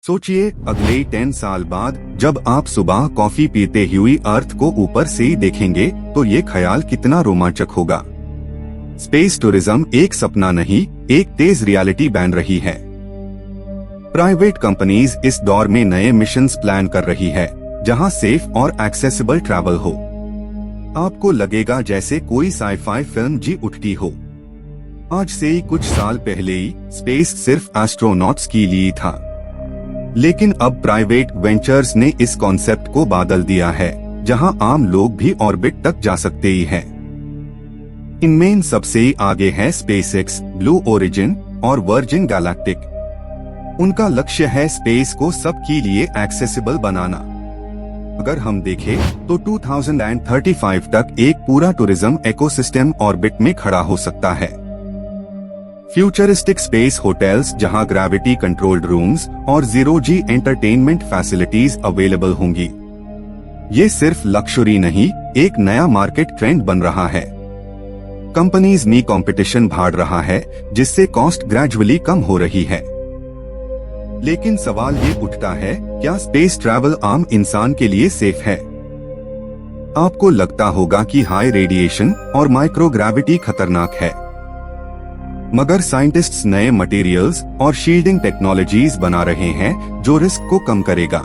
सोचिए अगले 10 साल बाद जब आप सुबह कॉफी पीते हुए अर्थ को ऊपर से ही देखेंगे तो ये ख्याल कितना रोमांचक होगा। स्पेस टूरिज्म एक सपना नहीं, एक तेज रियलिटी बन रही है। प्राइवेट कंपनीज इस दौर में नए मिशंस प्लान कर रही है जहां सेफ और एक्सेसिबल ट्रैवल हो। आपको लगेगा जैसे कोई साई-फाई फिल्म जी उठती हो। आज से ही कुछ साल पहले ही स्पेस सिर्फ एस्ट्रोनॉट्स के लिए था, लेकिन अब प्राइवेट वेंचर्स ने इस कॉन्सेप्ट को बदल दिया है जहां आम लोग भी ऑर्बिट तक जा सकते ही हैं। इनमें सबसे आगे है स्पेसएक्स, ब्लू ओरिजिन और वर्जिन गैलेक्टिक। उनका लक्ष्य है स्पेस को सबके लिए एक्सेसिबल बनाना। अगर हम देखें तो 2035 तक एक पूरा टूरिज्म इकोसिस्टम ऑर्बिट में खड़ा हो सकता है। फ्यूचरिस्टिक स्पेस होटल्स जहां ग्रेविटी कंट्रोल्ड रूम्स और जीरो जी एंटरटेनमेंट फैसिलिटीज अवेलेबल होंगी। ये सिर्फ लक्जरी नहीं, एक नया मार्केट ट्रेंड बन रहा है। कंपनीज में कंपटीशन बढ़ रहा है जिससे कॉस्ट ग्रेजुअली कम हो रही है। लेकिन सवाल ये उठता है, क्या स्पेस ट्रैवल आम इंसान के लिए सेफ है? आपको लगता होगा कि हाई रेडिएशन और माइक्रोग्रेविटी खतरनाक है, मगर साइंटिस्ट्स नए मटेरियल्स और शील्डिंग टेक्नोलॉजीज बना रहे हैं जो रिस्क को कम करेगा।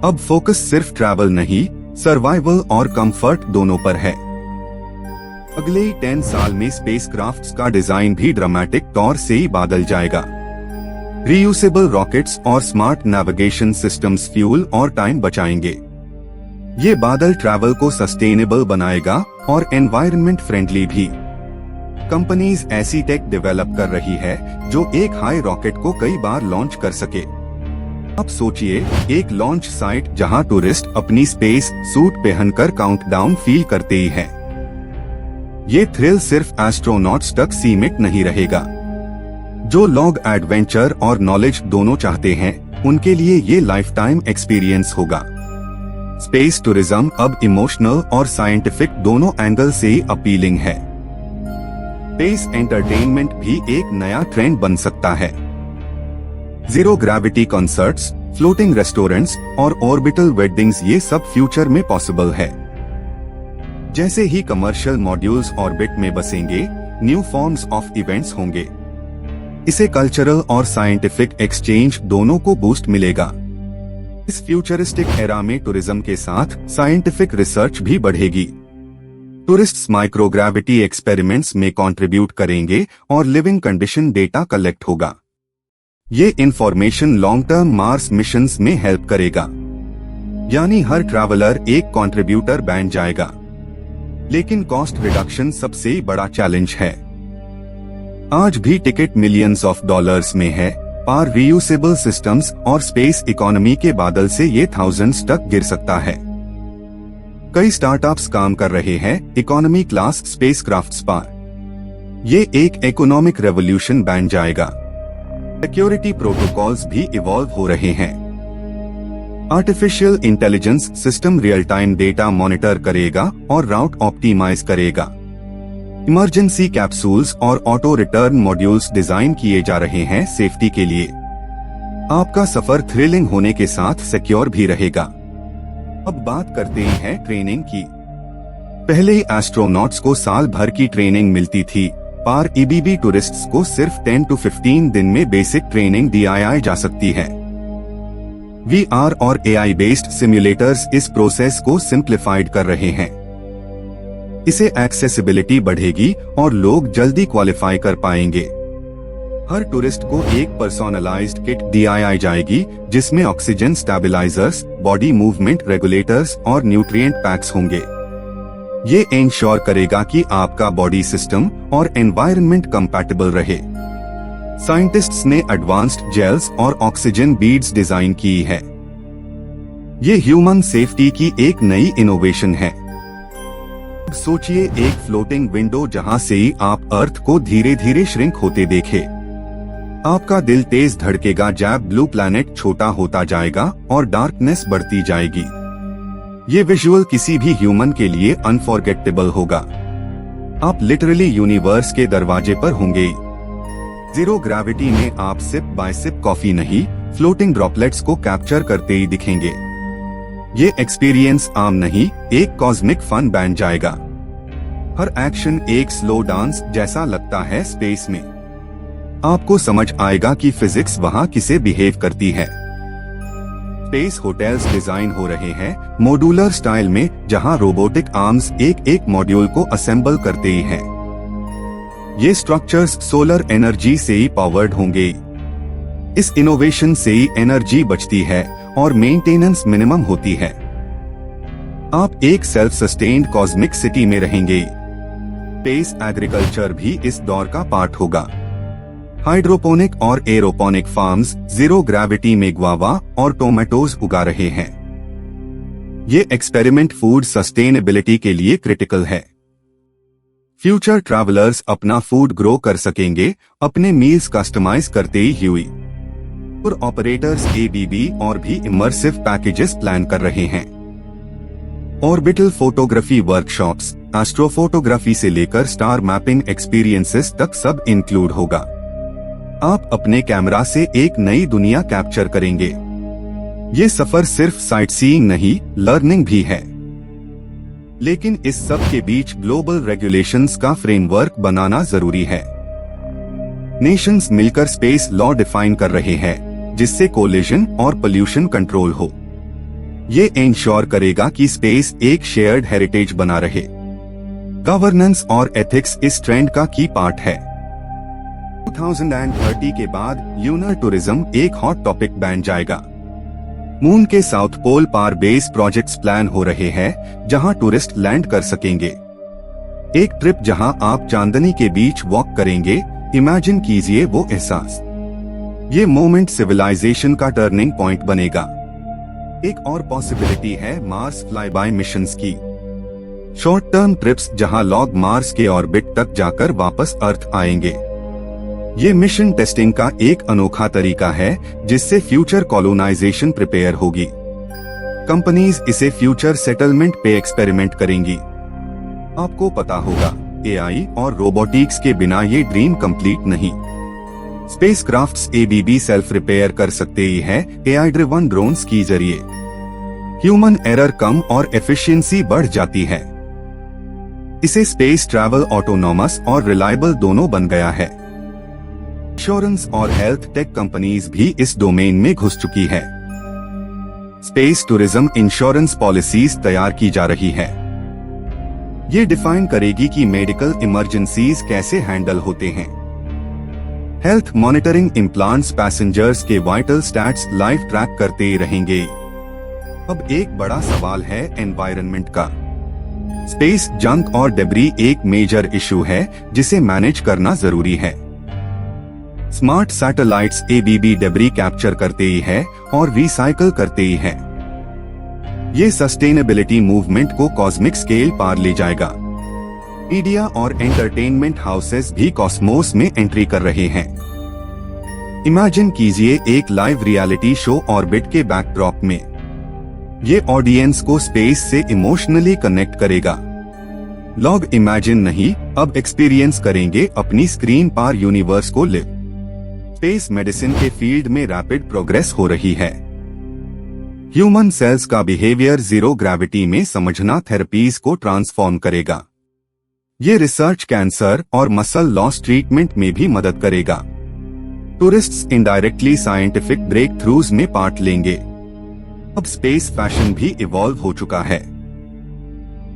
अब फोकस सिर्फ ट्रैवल नहीं, सर्वाइवल और कंफर्ट दोनों पर है। अगले 10 साल में स्पेसक्राफ्ट्स का डिजाइन भी ड्रामेटिक तौर से ही बदल जाएगा। रीयूसेबल रॉकेट्स और स्मार्ट नेविगेशन सिस्टम्स फ्यूल और टाइम बचाएंगे। ये बादल ट्रैवल को सस्टेनेबल बनाएगा और एनवायरनमेंट फ्रेंडली भी। कंपनीज ऐसी टेक डेवलप कर रही है जो एक हाई रॉकेट को कई बार लॉन्च कर सके। अब सोचिए एक लॉन्च साइट जहां टूरिस्ट अपनी स्पेस सूट पहनकर काउंटडाउन फील करते ही हैं। ये थ्रिल सिर्फ एस्ट्रोनॉट्स तक सीमित नहीं रहेगा। जो लोग एडवेंचर और नॉलेज दोनों चाहते हैं उनके लिए ये लाइफ टाइम एक्सपीरियंस होगा। स्पेस टूरिज्म अब इमोशनल और साइंटिफिक दोनों एंगल से ही अपीलिंग है। स्पेस एंटरटेनमेंट भी एक नया ट्रेंड बन सकता है। Zero gravity concerts, floating restaurants और ऑर्बिटल वेडिंग्स, ये सब फ्यूचर में पॉसिबल है। जैसे ही कमर्शियल मॉड्यूल्स ऑर्बिट में बसेंगे, न्यू फॉर्म्स ऑफ इवेंट्स होंगे। इसे कल्चरल और साइंटिफिक एक्सचेंज दोनों को बूस्ट मिलेगा। इस फ्यूचरिस्टिक एरा में टूरिज्म के साथ साइंटिफिक रिसर्च भी बढ़ेगी। टूरिस्ट्स माइक्रोग्रेविटी एक्सपेरिमेंट्स में कंट्रीब्यूट करेंगे और लिविंग कंडीशन डेटा कलेक्ट होगा। ये information long term Mars missions में हेल्प करेगा। यानी हर ट्रैवलर एक कंट्रीब्यूटर बन जाएगा। लेकिन कॉस्ट रिडक्शन सबसे बड़ा चैलेंज है। आज भी टिकट मिलियंस ऑफ डॉलर्स में है, पर रीयूसेबल सिस्टम्स और स्पेस इकोनॉमी के बादल से ये थाउजेंड्स तक गिर सकता है। कई स्टार्टअप्स काम कर रहे हैं इकोनॉमी क्लास स्पेसक्राफ्ट्स पर। ये एक इकोनॉमिक रेवोल्यूशन बन जाएगा। सिक्योरिटी प्रोटोकॉल्स भी इवॉल्व हो रहे हैं। Artificial intelligence system real time data monitor करेगा और राउट ऑप्टिमाइज करेगा। इमरजेंसी कैप्सूल्स और ऑटो रिटर्न मॉड्यूल्स डिजाइन किए जा रहे हैं सेफ्टी के लिए। आपका सफर थ्रिलिंग होने के साथ सिक्योर भी रहेगा। अब बात करते हैं ट्रेनिंग की। पहले ही एस्ट्रोनॉट्स को साल भर की ट्रेनिंग मिलती थी, पर ईबीबी टूरिस्ट्स को सिर्फ 10 to 15 दिन में बेसिक ट्रेनिंग दी जा सकती है। VR और AI बेस्ड सिम्युलेटर्स इस प्रोसेस को सिंप्लीफाइड कर रहे हैं। इसे एक्सेसिबिलिटी बढ़ेगी और लोग जल्दी क्वालिफाई कर पाएंगे। हर टूरिस्ट को एक पर्सोनलाइज्ड किट दी जाएगी जिसमें oxygen stabilisers, body movement regulators और न्यूट्रिएंट पैक्स होंगे। ये इंश्योर करेगा कि आपका बॉडी सिस्टम और एनवायरनमेंट कंपैटिबल रहे। साइंटिस्ट्स ने एडवांस्ड जेल्स और ऑक्सीजन बीड्स डिजाइन की है। ये ह्यूमन सेफ्टी की एक नई इनोवेशन है। सोचिए एक फ्लोटिंग विंडो जहां से आप अर्थ को धीरे धीरे श्रिंक होते देखे। आपका दिल तेज धड़केगा जब ब्लू प्लैनेट छोटा होता जाएगा और डार्कनेस बढ़ती जाएगी। ये विजुअल किसी भी ह्यूमन के लिए अनफॉरगेटेबल होगा। आप लिटरली यूनिवर्स के दरवाजे पर होंगे। जीरो ग्रेविटी में आप सिप बाय सिप कॉफी नहीं, फ्लोटिंग ड्रॉपलेट्स को कैप्चर करते ही दिखेंगे। ये एक्सपीरियंस आम नहीं, एक कॉस्मिक फन बन जाएगा। हर एक्शन एक स्लो डांस जैसा लगता है स्पेस में। आपको समझ आएगा कि फिजिक्स वहाँ किसे बिहेव करती है। स्पेस होटल्स डिजाइन हो रहे हैं मॉड्यूलर स्टाइल में, जहां रोबोटिक आर्म्स एक एक मॉड्यूल को असेंबल करते ही हैं। ये स्ट्रक्चर्स सोलर एनर्जी से ही पावर्ड होंगे। इस इनोवेशन से ही एनर्जी बचती है और मेंटेनेंस मिनिमम होती है। आप एक सेल्फ सस्टेन्ड कॉस्मिक सिटी में रहेंगे। स्पेस एग्रीकल्चर भी इस दौर का पार्ट होगा। हाइड्रोपोनिक और एरोपोनिक फार्म्स जीरो ग्रेविटी में ग्वावा और टोमेटोज उगा रहे हैं। ये एक्सपेरिमेंट फूड सस्टेनेबिलिटी के लिए क्रिटिकल है। फ्यूचर ट्रैवलर्स अपना फूड ग्रो कर सकेंगे, अपने मील्स कस्टमाइज करते ही हुई। टूर ऑपरेटर्स एबीबी और भी इमर्सिव पैकेजेस प्लान कर रहे हैं। ऑर्बिटल फोटोग्राफी वर्कशॉप्स, एस्ट्रोफोटोग्राफी से लेकर स्टार मैपिंग एक्सपीरियंसेस तक सब इंक्लूड होगा। आप अपने कैमरा से एक नई दुनिया कैप्चर करेंगे। ये सफर सिर्फ साइट सीइंग नहीं, लर्निंग भी है। लेकिन इस सब के बीच ग्लोबल रेगुलेशंस का फ्रेमवर्क बनाना जरूरी है। नेशंस मिलकर स्पेस लॉ डिफाइन कर रहे हैं, जिससे कोलिजन और पोल्यूशन कंट्रोल हो। ये इंश्योर करेगा कि स्पेस एक शेयर्ड हेरिटेज बना रहे। गवर्नेंस और एथिक्स इस ट्रेंड का की पार्ट है। 2030 के बाद ल्यूनर टूरिज्म एक हॉट टॉपिक बन जाएगा। मून के साउथ पोल पार बेस प्रोजेक्ट्स प्लान हो रहे हैं, जहां टूरिस्ट लैंड कर सकेंगे। एक ट्रिप जहां आप चांदनी के बीच वॉक करेंगे, इमेजिन कीजिए वो एहसास। ये मोमेंट सिविलाइजेशन का टर्निंग पॉइंट बनेगा। एक और पॉसिबिलिटी है मार्स फ्लाई बाय मिशंस की। शॉर्ट टर्म ट्रिप्स जहां लोग मार्स के ऑर्बिट तक जाकर वापस अर्थ आएंगे। ये मिशन टेस्टिंग का एक अनोखा तरीका है, जिससे फ्यूचर कॉलोनाइजेशन प्रिपेयर होगी। कंपनीज इसे फ्यूचर सेटलमेंट पे एक्सपेरिमेंट करेंगी। आपको पता होगा, एआई और रोबोटिक्स के बिना ये ड्रीम कंप्लीट नहीं। स्पेसक्राफ्ट्स एबीबी सेल्फ रिपेयर कर सकते ही है एआई ड्रिवन ड्रोन्स की जरिए। ह्यूमन एरर कम और एफिशिएंसी बढ़ जाती है। इसे स्पेस ट्रैवल ऑटोनॉमस और रिलायबल दोनों बन गया है। इंश्योरेंस और हेल्थ टेक कंपनीज भी इस डोमेन में घुस चुकी है। स्पेस टूरिज्म इंश्योरेंस पॉलिसीज तैयार की जा रही है। ये डिफाइन करेगी कि मेडिकल इमरजेंसीज कैसे हैंडल होते हैं। हेल्थ मॉनिटरिंग इम्प्लांट्स पैसेंजर्स के वाइटल स्टैट्स लाइव ट्रैक करते ही रहेंगे। अब एक बड़ा सवाल है एनवायरनमेंट का। स्पेस जंक और डेब्री एक मेजर इशू है, जिसे मैनेज करना जरूरी है। Smart satellites ABB debris capture करते ही है और रिसाइकल करते ही है। ये सस्टेनेबिलिटी मूवमेंट को कॉस्मिक स्केल पार ले जाएगा। मीडिया और एंटरटेनमेंट हाउसेस भी कॉस्मोस में एंट्री कर रहे हैं। इमेजिन कीजिए एक लाइव रियलिटी शो ऑर्बिट के बैकड्रॉप में। ये ऑडियंस को स्पेस से इमोशनली कनेक्ट करेगा। लोग इमेजिन नहीं, अब एक्सपीरियंस करेंगे अपनी स्क्रीन पार यूनिवर्स को लिव। स्पेस मेडिसिन के फील्ड में रैपिड प्रोग्रेस हो रही है। ह्यूमन सेल्स का बिहेवियर जीरो ग्रेविटी में समझना थेरेपीज को ट्रांसफॉर्म करेगा। ये रिसर्च कैंसर और मसल लॉस ट्रीटमेंट में भी मदद करेगा। Tourists indirectly scientific breakthroughs में पार्ट लेंगे। अब स्पेस फैशन भी इवॉल्व हो चुका है।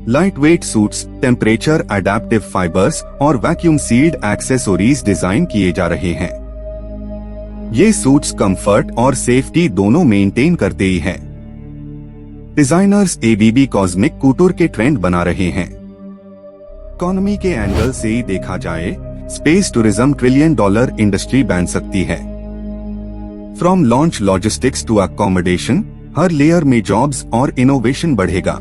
Lightweight suits, temperature adaptive fibres और वैक्यूम सील्ड एक्सेसरीज डिजाइन किए जा रहे हैं। ये सूट्स कंफर्ट और सेफ्टी दोनों मेंटेन करते ही हैं। डिजाइनर्स एबीबी कॉस्मिक कूटूर के ट्रेंड बना रहे हैं। इकोनॉमी के एंगल से ही देखा जाए, स्पेस टूरिज्म $1 ट्रिलियन इंडस्ट्री बन सकती है। From launch logistics to accommodation, हर लेयर में जॉब्स और इनोवेशन बढ़ेगा।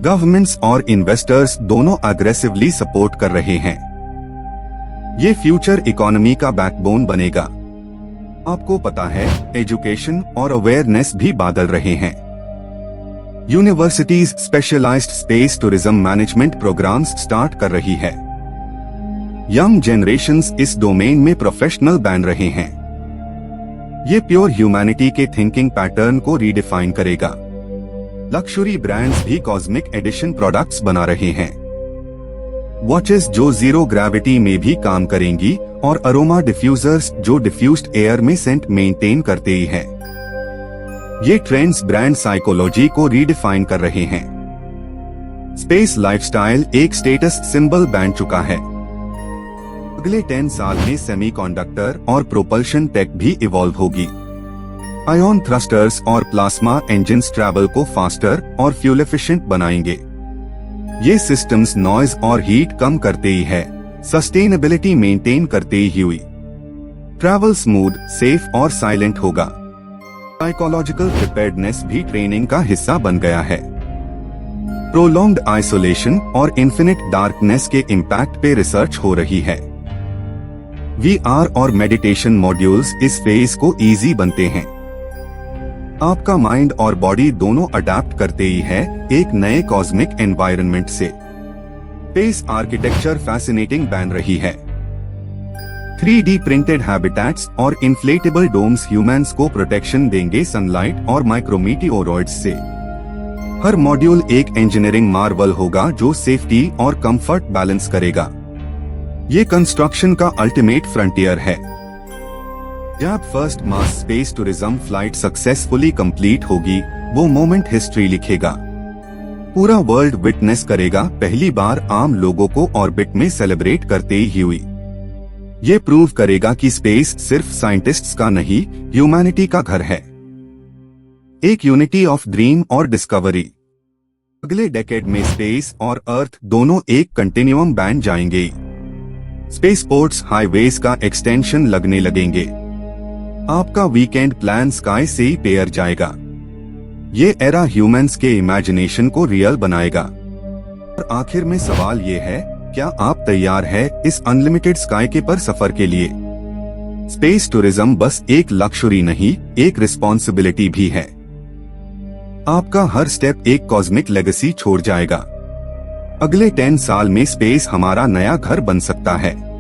गवर्नमेंट्स और इन्वेस्टर्स दोनों अग्रेसिवली सपोर्ट कर रहे हैं। ये फ्यूचर इकोनॉमी का बैकबोन बनेगा। आपको पता है, एजुकेशन और अवेयरनेस भी बदल रहे हैं। Universities specialised space tourism management programmes start कर रही है। यंग जनरेशंस इस डोमेन में प्रोफेशनल बन रहे हैं। ये प्योर ह्यूमैनिटी के थिंकिंग पैटर्न को रीडिफाइन करेगा। लक्सुरी ब्रांड्स भी कॉस्मिक एडिशन प्रोडक्ट्स बना रहे हैं। वॉचेस जो जीरो ग्रेविटी में भी काम करेंगी और अरोमा डिफ्यूजर्स जो डिफ्यूज्ड एयर में सेंट मेंटेन करते ही हैं। ये ट्रेंड्स ब्रांड साइकोलॉजी को रीडिफाइन कर रहे हैं। स्पेस लाइफस्टाइल एक स्टेटस सिंबल बन चुका है। अगले 10 साल में सेमीकंडक्टर और प्रोपल्शन टेक भी इवॉल्व होगी। आयन थ्रस्टर्स और प्लाज्मा इंजन्स ट्रैवल को फास्टर और फ्यूल एफिशिएंट बनाएंगे। ये सिस्टम्स नॉइज और हीट कम करते ही है, सस्टेनेबिलिटी मेंटेन करते ही हुई। ट्रैवल स्मूथ, सेफ और साइलेंट होगा। साइकोलॉजिकल प्रिपेयर्डनेस भी ट्रेनिंग का हिस्सा बन गया है। प्रोलॉन्ग्ड आइसोलेशन और इन्फिनिट डार्कनेस के इम्पैक्ट पे रिसर्च हो रही है। VR और मेडिटेशन मॉड्यूल्स इस फेज को इजी बनते हैं। आपका माइंड और बॉडी दोनों अडेप्ट करते ही है एक नए कॉस्मिक एनवायरनमेंट से। स्पेस आर्किटेक्चर फैसिनेटिंग बन रही है। 3D प्रिंटेड हैबिटेट्स और इन्फ्लेटेबल डोम्स ह्यूमंस को प्रोटेक्शन देंगे सनलाइट और माइक्रोमीटिओरॉइड्स से। हर मॉड्यूल एक इंजीनियरिंग मार्वल होगा जो सेफ्टी और कंफर्ट बैलेंस करेगा। ये कंस्ट्रक्शन का अल्टीमेट फ्रंटियर है। जब first mass space tourism flight successfully complete होगी, वो मोमेंट हिस्ट्री लिखेगा। पूरा वर्ल्ड विटनेस करेगा पहली बार आम लोगों को ऑर्बिट में सेलिब्रेट करते ही हुई। ये प्रूव करेगा कि स्पेस सिर्फ साइंटिस्ट्स का नहीं, ह्यूमैनिटी का घर है। एक यूनिटी ऑफ ड्रीम और डिस्कवरी। अगले डेकेड में स्पेस और अर्थ दोनों एक कंटिन्यूअम बन जाएंगे। स्पेस पोर्ट्स हाईवेज का एक्सटेंशन लगने लगेंगे। आपका वीकेंड प्लान स्काई से ही पेयर जाएगा। ये एरा ह्यूमंस के इमेजिनेशन को रियल बनाएगा। और आखिर में सवाल ये है, क्या आप तैयार है इस अनलिमिटेड स्काई के पर सफर के लिए? स्पेस टूरिज्म बस एक लक्ष्योरी नहीं, एक रिस्पॉन्सिबिलिटी भी है। आपका हर स्टेप एक कॉस्मिक लेगेसी छोड़ जाएगा। अगले 10 साल में स्पेस हमारा नया घर बन सकता है।